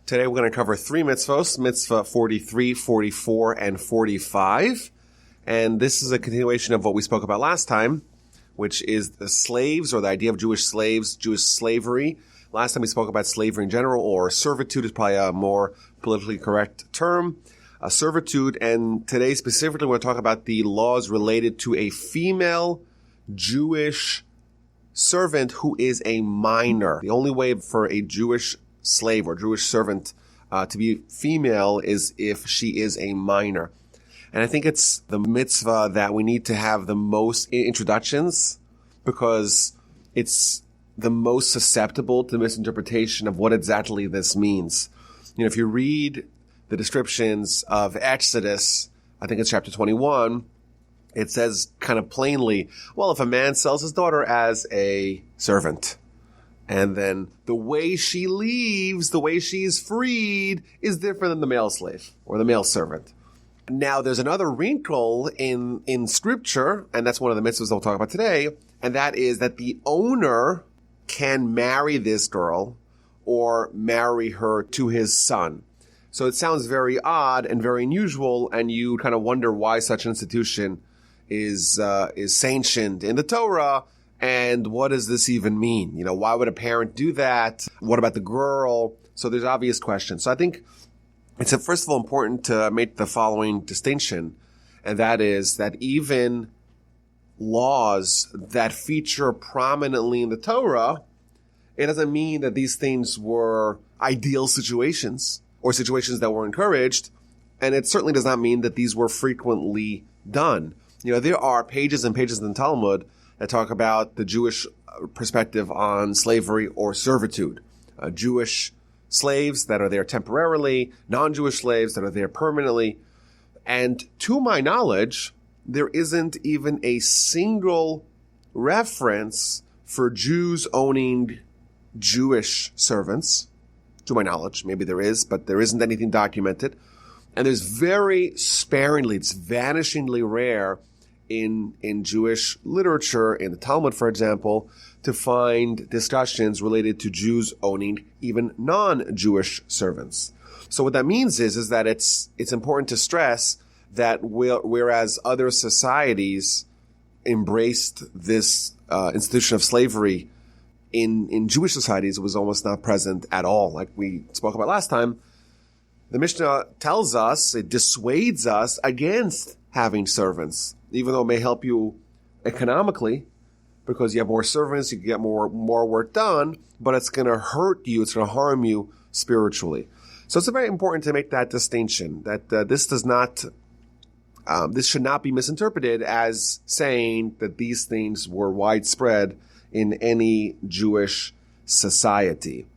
Today we're going to cover three mitzvos, mitzvah 43, 44, and 45. And this is a continuation of what we spoke about last time, which is the slaves, or the idea of Jewish slaves, Jewish slavery. Last time we spoke about slavery in general, or servitude is probably a more politically correct term. Servitude, and today specifically we're going to talk about the laws related to a female Jewish servant who is a minor. The only way for a Jewish slave or Jewish servant to be female is if she is a minor. And I think it's the mitzvah that we need to have the most introductions because it's the most susceptible to the misinterpretation of what exactly this means. You know, if you read the descriptions of Exodus, I think it's chapter 21, it says kind of plainly, well, if a man sells his daughter as a servant, and then the way she leaves, the way she's freed, is different than the male slave or the male servant. Now, there's another wrinkle in Scripture, and that's one of the mitzvahs we'll talk about today, and that is that the owner can marry this girl or marry her to his son. So it sounds very odd and very unusual, and you kind of wonder why such an institution is sanctioned in the Torah. And what does this even mean? You know, why would a parent do that? What about the girl? So there's obvious questions. So I think it's first of all important to make the following distinction, and that is that even laws that feature prominently in the Torah, it doesn't mean that these things were ideal situations or situations that were encouraged, and it certainly does not mean that these were frequently done. You know, there are pages and pages in the Talmud that talk about the Jewish perspective on slavery or servitude. Jewish slaves that are there temporarily, non-Jewish slaves that are there permanently. And to my knowledge, there isn't even a single reference for Jews owning Jewish servants. To my knowledge, maybe there is, but there isn't anything documented. And there's very sparingly, it's vanishingly rare in Jewish literature, in the Talmud, for example, to find discussions related to Jews owning even non-Jewish servants. So what that means is that it's important to stress that whereas other societies embraced this institution of slavery, in Jewish societies it was almost not present at all. Like we spoke about last time, the Mishnah tells us, it dissuades us against having servants, even though it may help you economically because you have more servants, you can get more work done, but it's going to hurt you, it's going to harm you spiritually. So it's very important to make that distinction, that this should not be misinterpreted as saying that these things were widespread in any Jewish society.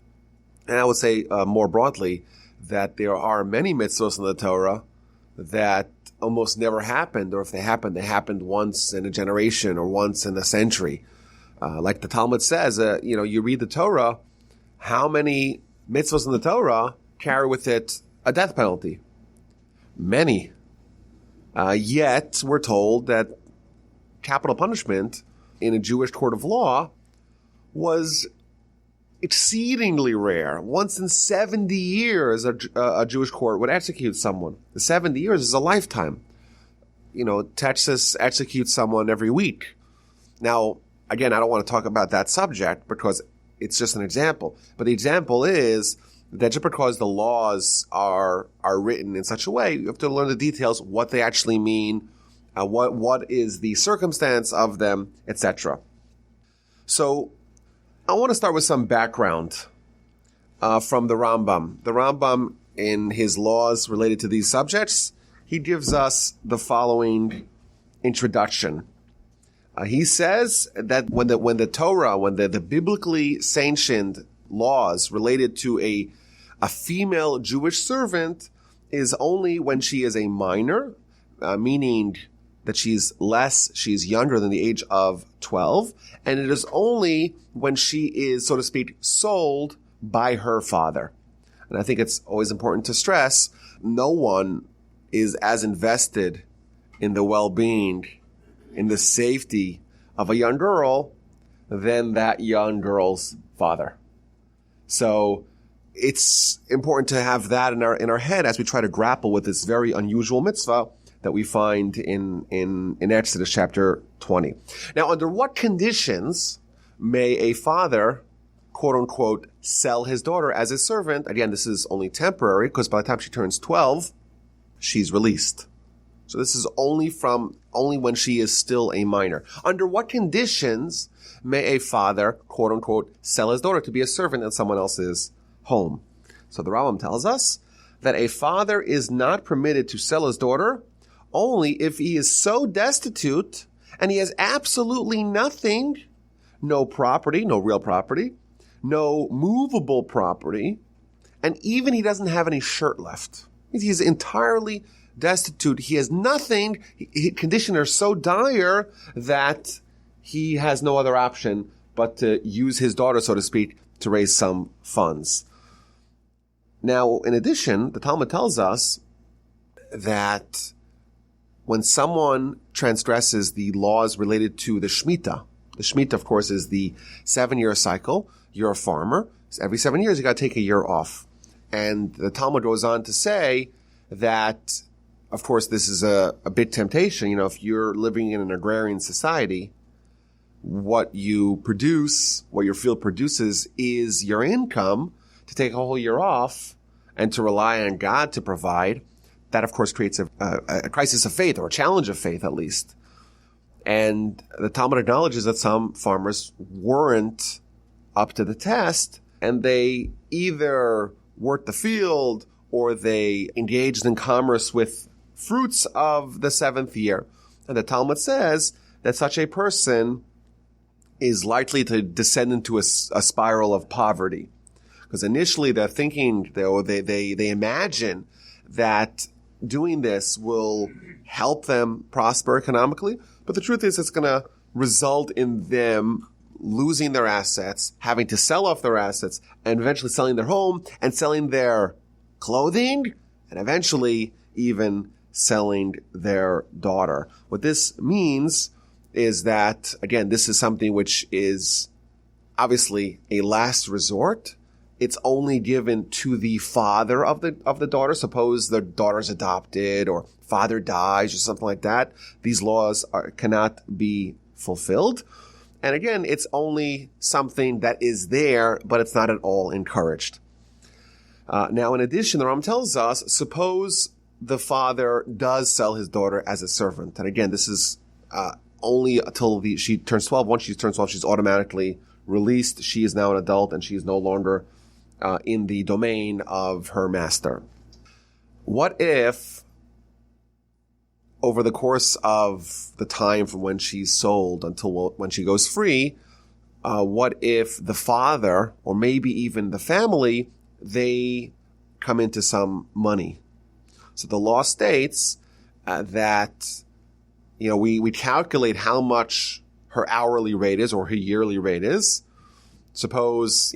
And I would say more broadly that there are many mitzvos in the Torah that almost never happened, or if they happened once in a generation or once in a century. Like the Talmud says, you read the Torah, how many mitzvahs in the Torah carry with it a death penalty? Many. Yet we're told that capital punishment in a Jewish court of law was exceedingly rare. Once in 70 years, a Jewish court would execute someone. The 70 years is a lifetime. You know, Texas executes someone every week. Now, again, I don't want to talk about that subject because it's just an example. But the example is that just because the laws are written in such a way, you have to learn the details, what they actually mean, what is the circumstance of them, etc. So I want to start with some background from the Rambam. The Rambam, in his laws related to these subjects, he gives us the following introduction. He says that when the Torah, when the biblically sanctioned laws related to a female Jewish servant is only when she is a minor, meaning that she's younger than the age of 12, and it is only when she is, so to speak, sold by her father. And I think it's always important to stress, no one is as invested in the well-being, in the safety of a young girl than that young girl's father. So it's important to have that in our head as we try to grapple with this very unusual mitzvah that we find in Exodus chapter 20. Now, under what conditions may a father, quote unquote, sell his daughter as a servant? Again, this is only temporary, because by the time she turns 12, she's released. So this is only when she is still a minor. Under what conditions may a father, quote unquote, sell his daughter to be a servant in someone else's home? So the Rambam tells us that a father is not permitted to sell his daughter only if he is so destitute and he has absolutely nothing, no property, no real property, no movable property, and even he doesn't have any shirt left. He's entirely destitute. He has nothing. His conditions are so dire that he has no other option but to use his daughter, so to speak, to raise some funds. Now, in addition, the Talmud tells us that when someone transgresses the laws related to the Shemitah, of course, is the 7-year cycle. You're a farmer. So every 7 years, you got to take a year off. And the Talmud goes on to say that, of course, this is a big temptation. If you're living in an agrarian society, what you produce, what your field produces, is your income. To take a whole year off and to rely on God to provide, that, of course, creates a crisis of faith, or a challenge of faith, at least. And the Talmud acknowledges that some farmers weren't up to the test, and they either worked the field or they engaged in commerce with fruits of the 7th year. And the Talmud says that such a person is likely to descend into a spiral of poverty. Because initially they're thinking, they imagine that doing this will help them prosper economically. But the truth is, it's going to result in them losing their assets, having to sell off their assets, and eventually selling their home and selling their clothing, and eventually even selling their daughter. What this means is that, again, this is something which is obviously a last resort. It's only given to the father of the daughter. Suppose the daughter's adopted or father dies or something like that. These laws cannot be fulfilled. And again, it's only something that is there, but it's not at all encouraged. Now, in addition, the Rambam tells us, suppose the father does sell his daughter as a servant. And again, this is only until she turns 12. Once she turns 12, she's automatically released. She is now an adult, and she is no longer in the domain of her master. What if, over the course of the time from when she's sold until when she goes free, what if the father, or maybe even the family, they come into some money? So the law states that, we calculate how much her hourly rate is, or her yearly rate is. Suppose,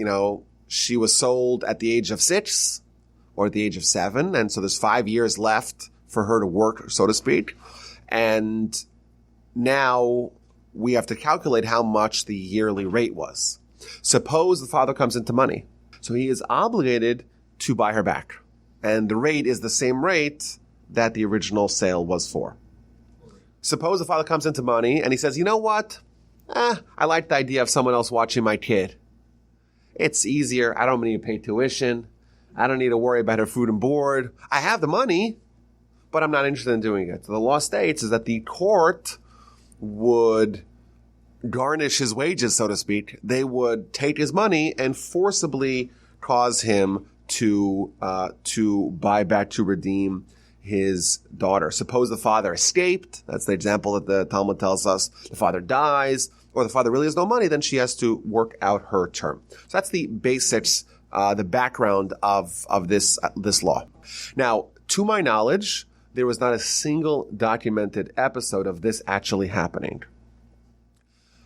she was sold at the age of 6 or at the age of 7. And so there's 5 years left for her to work, so to speak. And now we have to calculate how much the yearly rate was. Suppose the father comes into money. So he is obligated to buy her back. And the rate is the same rate that the original sale was for. Suppose the father comes into money and he says, you know what? I like the idea of someone else watching my kid. It's easier. I don't need to pay tuition. I don't need to worry about her food and board. I have the money, but I'm not interested in doing it. So the law states is that the court would garnish his wages, so to speak. They would take his money and forcibly cause him to buy back, to redeem his daughter. Suppose the father escaped. That's the example that the Talmud tells us. The father dies, or the father really has no money, then she has to work out her term. So that's the basics, the background of this law. Now, to my knowledge, there was not a single documented episode of this actually happening.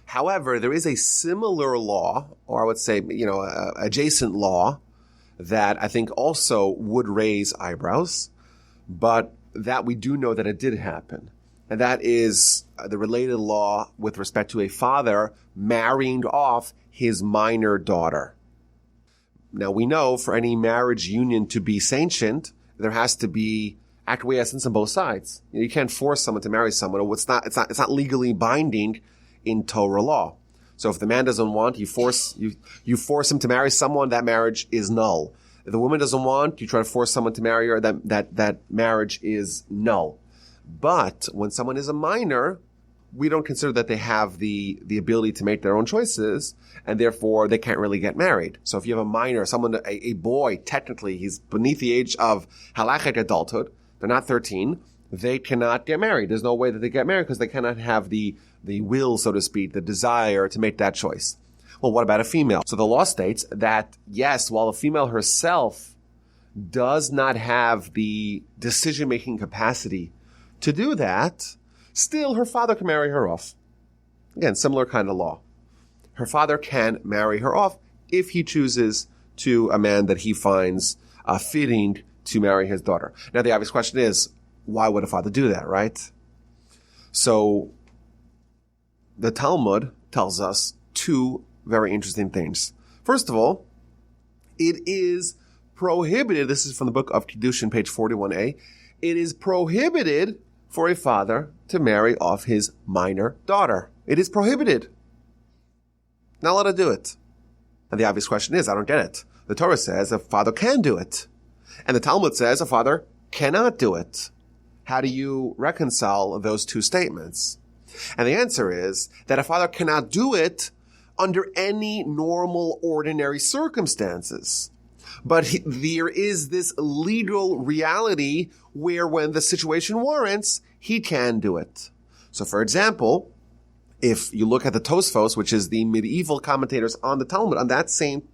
However, there is a similar law, or I would say, adjacent law, that I think also would raise eyebrows, but that we do know that it did happen. And that is the related law with respect to a father marrying off his minor daughter. Now we know for any marriage union to be sanctioned, there has to be acquiescence on both sides. You can't force someone to marry someone. It's not legally binding in Torah law. So if the man doesn't want, you force him to marry someone, that marriage is null. If the woman doesn't want, you try to force someone to marry her, that marriage is null. But when someone is a minor, we don't consider that they have the ability to make their own choices, and therefore they can't really get married. So if you have a minor, a boy, technically he's beneath the age of halachic adulthood, they're not 13, they cannot get married. There's no way that they get married because they cannot have the will, so to speak, the desire to make that choice. Well, what about a female? So the law states that, yes, while a female herself does not have the decision-making capacity to do that, still her father can marry her off. Again, similar kind of law. Her father can marry her off if he chooses to a man that he finds fitting to marry his daughter. Now, the obvious question is, why would a father do that, right? So the Talmud tells us two very interesting things. First of all, it is prohibited, this is from the book of Kiddushin, page 41a, it is prohibited for a father to marry off his minor daughter. It is prohibited. Not allowed to do it. And the obvious question is, I don't get it. The Torah says a father can do it. And the Talmud says a father cannot do it. How do you reconcile those two statements? And the answer is that a father cannot do it under any normal, ordinary circumstances. But there is this legal reality where when the situation warrants, he can do it. So for example, if you look at the Tosfos, which is the medieval commentators on the Talmud, on that same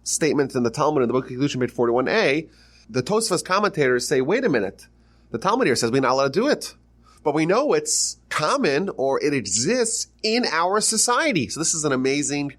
statement in the Talmud in the book of Kiddushin, page 41a, the Tosfos commentators say, wait a minute, the Talmud here says we're not allowed to do it. But we know it's common or it exists in our society. So this is an amazing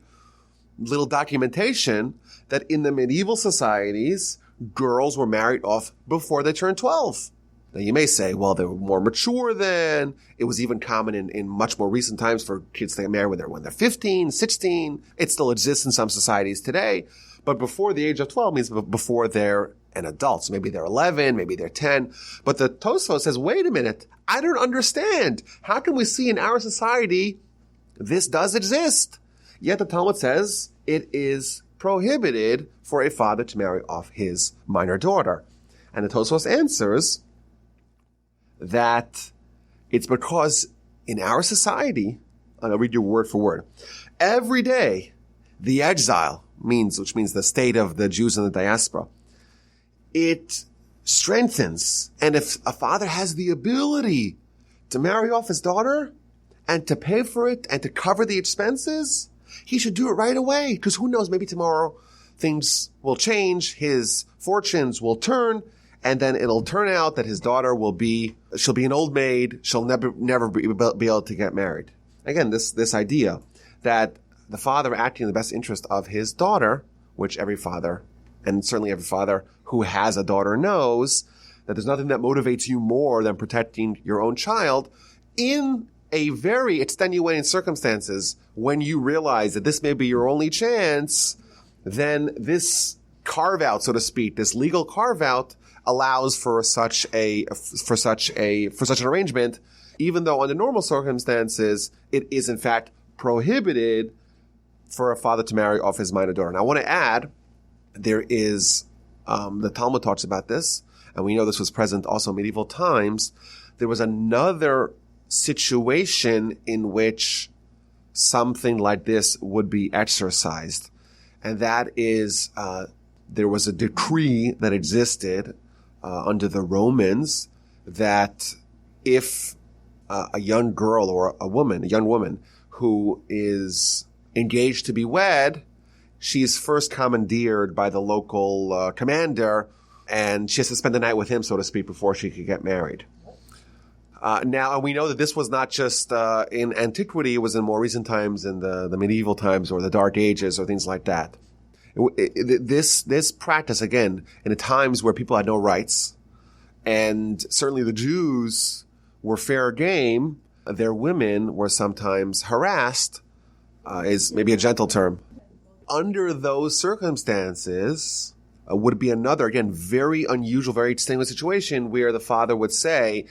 little documentation that in the medieval societies, girls were married off before they turned 12. Now you may say, well, they were more mature then. It was even common in much more recent times for kids to get married when they're 15, 16. It still exists in some societies today. But before the age of 12 means before they're an adult. So maybe they're 11, maybe they're 10. But the Tosfos says, wait a minute, I don't understand. How can we see in our society this does exist? Yet the Talmud says it is prohibited for a father to marry off his minor daughter. And the Tosfos answers that it's because in our society, and I'll read you word for word, every day the exile which means the state of the Jews in the diaspora, it strengthens. And if a father has the ability to marry off his daughter and to pay for it and to cover the expenses, he should do it right away. Because who knows, maybe tomorrow things will change, his fortunes will turn, and then it'll turn out that his daughter she'll be an old maid, she'll never be able to get married. Again, this idea that the father acting in the best interest of his daughter, which every father, and certainly every father who has a daughter knows, that there's nothing that motivates you more than protecting your own child in a very extenuating circumstances. When you realize that this may be your only chance, then this carve out, so to speak, this legal carve out allows for such an arrangement, even though under normal circumstances it is in fact prohibited for a father to marry off his minor daughter. And I want to add, there is, the Talmud talks about this, and we know this was present also in medieval times. There was another situation in which something like this would be exercised. And that is, there was a decree that existed under the Romans that if a young girl or a young woman who is engaged to be wed, she's first commandeered by the local commander, and she has to spend the night with him, so to speak, before she could get married. Now, and we know that this was not just in antiquity, it was in more recent times, in the medieval times or the Dark Ages or things like that. This practice, again, in the times where people had no rights, and certainly the Jews were fair game, their women were sometimes harassed, is maybe a gentle term. under those circumstances, would be another, again, very unusual, very distinguished situation where the father would say,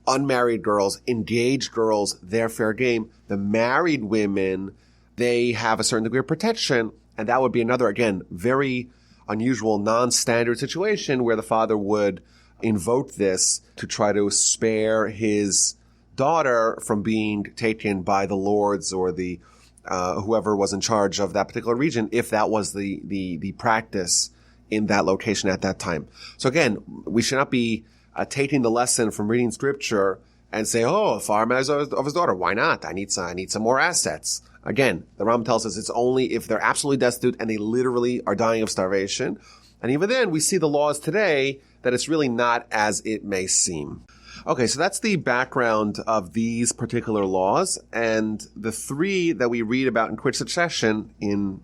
unmarried girls, engaged girls, they're fair game. The married women, they have a certain degree of protection. And that would be another, again, very unusual, non-standard situation where the father would invoke this to try to spare his daughter from being taken by the lords or the whoever was in charge of that particular region, if that was the practice in that location at that time. So again, we should not be taking the lesson from reading scripture and say, "Oh, a father marries of his daughter. Why not? I need some more assets." Again, the Rambam tells us it's only if they're absolutely destitute and they literally are dying of starvation. And even then, we see the laws today that it's really not as it may seem. Okay, so that's the background of these particular laws. And the three that we read about in quick succession in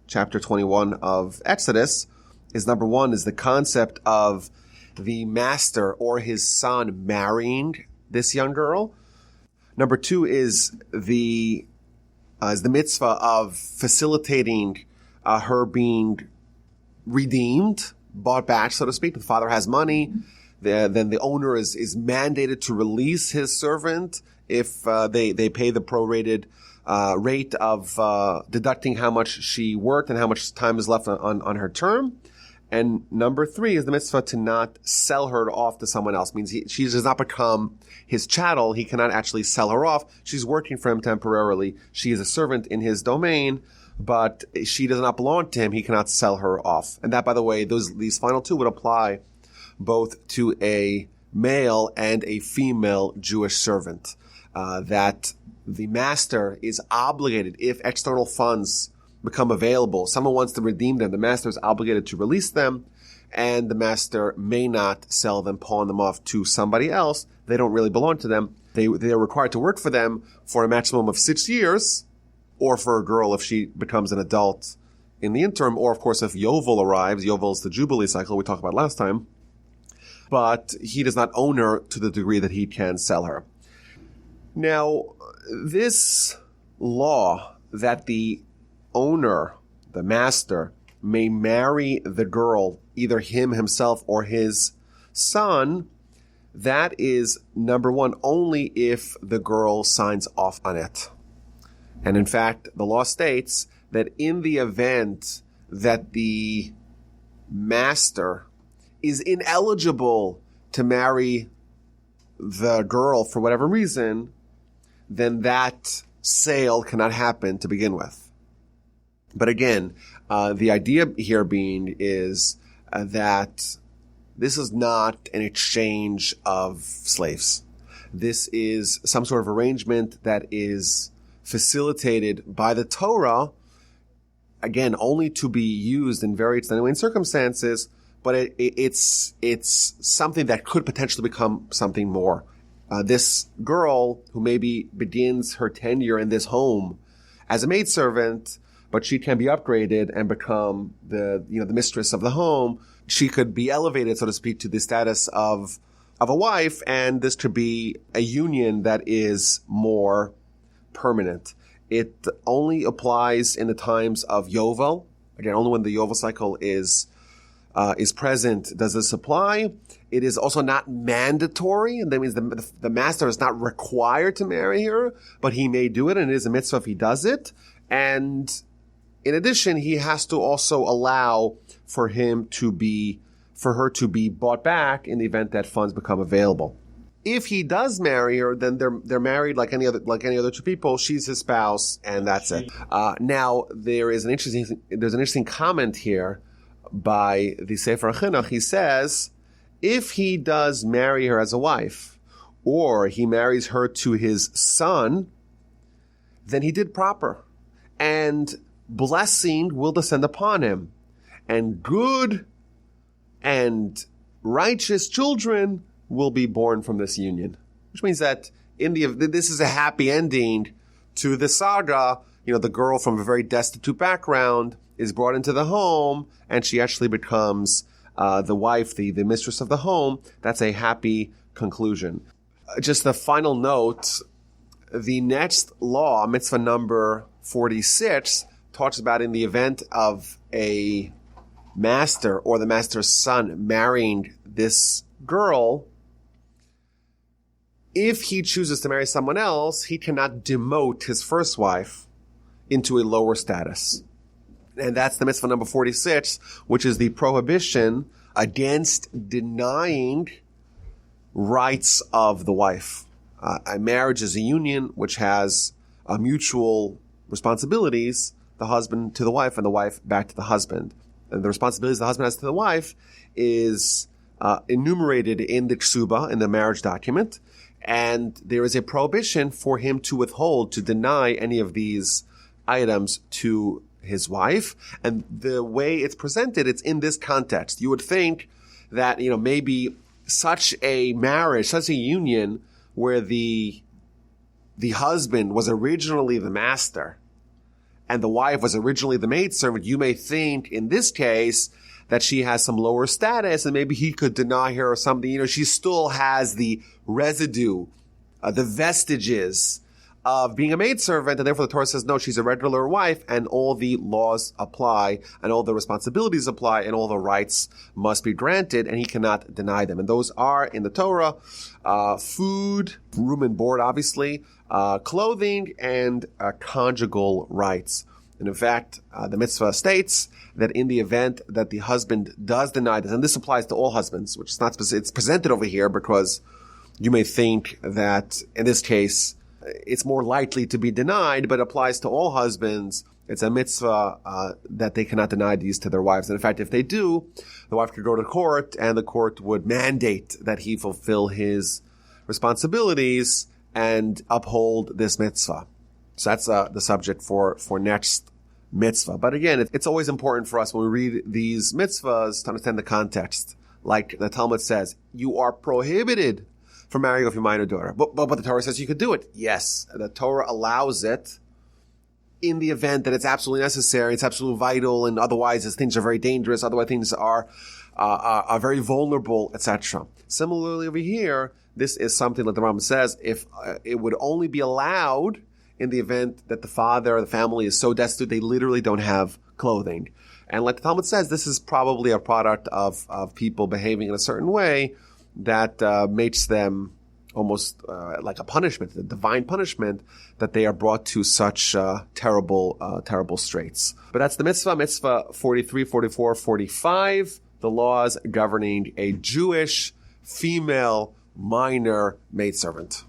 chapter 21 of Exodus is, number one, is the concept of the master or his son marrying this young girl. Number two is the mitzvah of facilitating her being redeemed, bought back, so to speak. The father has money. Then the owner is mandated to release his servant if they pay the prorated rate of deducting how much she worked and how much time is left on her term. And number three is the mitzvah to not sell her off to someone else. It means she does not become his chattel. He cannot actually sell her off. She's working for him temporarily. She is a servant in his domain, but she does not belong to him. He cannot sell her off. And that, by the way, these final two would apply both to a male and a female Jewish servant, that the master is obligated, if external funds become available, someone wants to redeem them, the master is obligated to release them, and the master may not sell them, pawn them off to somebody else. They don't really belong to them. They are required to work for them for a maximum of 6 years, or for a girl if she becomes an adult in the interim, or of course if Yovel arrives. Yovel is the Jubilee cycle we talked about last time. But he does not own her to the degree that he can sell her. Now, this law that the owner, the master, may marry the girl, either himself or his son, that is, number one, only if the girl signs off on it. And in fact, the law states that in the event that the master is ineligible to marry the girl for whatever reason, then that sale cannot happen to begin with. But again, the idea here being is that this is not an exchange of slaves. This is some sort of arrangement that is facilitated by the Torah, again, only to be used in very extenuating circumstances, but it's something that could potentially become something more. This girl who maybe begins her tenure in this home as a maidservant, but she can be upgraded and become the mistress of the home. She could be elevated, so to speak, to the status of a wife, and this could be a union that is more permanent. It only applies in the times of Yovel. Again, only when the Yovel cycle is present does this apply. It is also not mandatory, and that means the master is not required to marry her, but he may do it, and it is a mitzvah if he does it. And in addition, he has to also allow for her to be bought back in the event that funds become available. If he does marry her, then they're married like any other two people. She's his spouse, and that's it. Now there's an interesting comment here by the Sefer Chinuch. He says, if he does marry her as a wife, or he marries her to his son, then he did proper, and blessing will descend upon him, and good and righteous children will be born from this union. Which means that this is a happy ending to the saga. The girl from a very destitute background is brought into the home, and she actually becomes the wife, the mistress of the home. That's a happy conclusion. Just a final note, the next law, mitzvah number 46, talks about in the event of a master or the master's son marrying this girl, if he chooses to marry someone else, he cannot demote his first wife into a lower status. And that's the mitzvah number 46, which is the prohibition against denying rights of the wife. A marriage is a union which has mutual responsibilities, the husband to the wife and the wife back to the husband. And the responsibilities the husband has to the wife is enumerated in the ksuba, in the marriage document, and there is a prohibition for him to withhold, to deny any of these items to his wife. And the way it's presented, it's in this context. You would think that, maybe such a marriage, such a union where the husband was originally the master and the wife was originally the maidservant, you may think in this case that she has some lower status and maybe he could deny her or something. She still has the residue, the vestiges of being a maidservant, and therefore the Torah says, no, she's a regular wife, and all the laws apply, and all the responsibilities apply, and all the rights must be granted, and he cannot deny them. And those are, in the Torah, food, room and board, obviously, clothing, and conjugal rights. And in fact, the mitzvah states that in the event that the husband does deny this, and this applies to all husbands, which is not specific, it's presented over here because you may think that in this case it's more likely to be denied, but applies to all husbands. It's a mitzvah that they cannot deny these to their wives. And in fact, if they do, the wife could go to court, and the court would mandate that he fulfill his responsibilities and uphold this mitzvah. So that's the subject for next mitzvah. But again, it's always important for us when we read these mitzvahs to understand the context. Like the Talmud says, you are prohibited from marrying off your minor daughter. But the Torah says you could do it. Yes, the Torah allows it in the event that it's absolutely necessary, it's absolutely vital, and otherwise things are very dangerous, otherwise things are very vulnerable, etc. Similarly over here, this is something that the Rambam says, if it would only be allowed in the event that the father or the family is so destitute they literally don't have clothing. And like the Talmud says, this is probably a product of people behaving in a certain way that makes them almost like a punishment, a divine punishment, that they are brought to such terrible straits. But that's the mitzvah 43, 44, 45, the laws governing a Jewish female minor maidservant.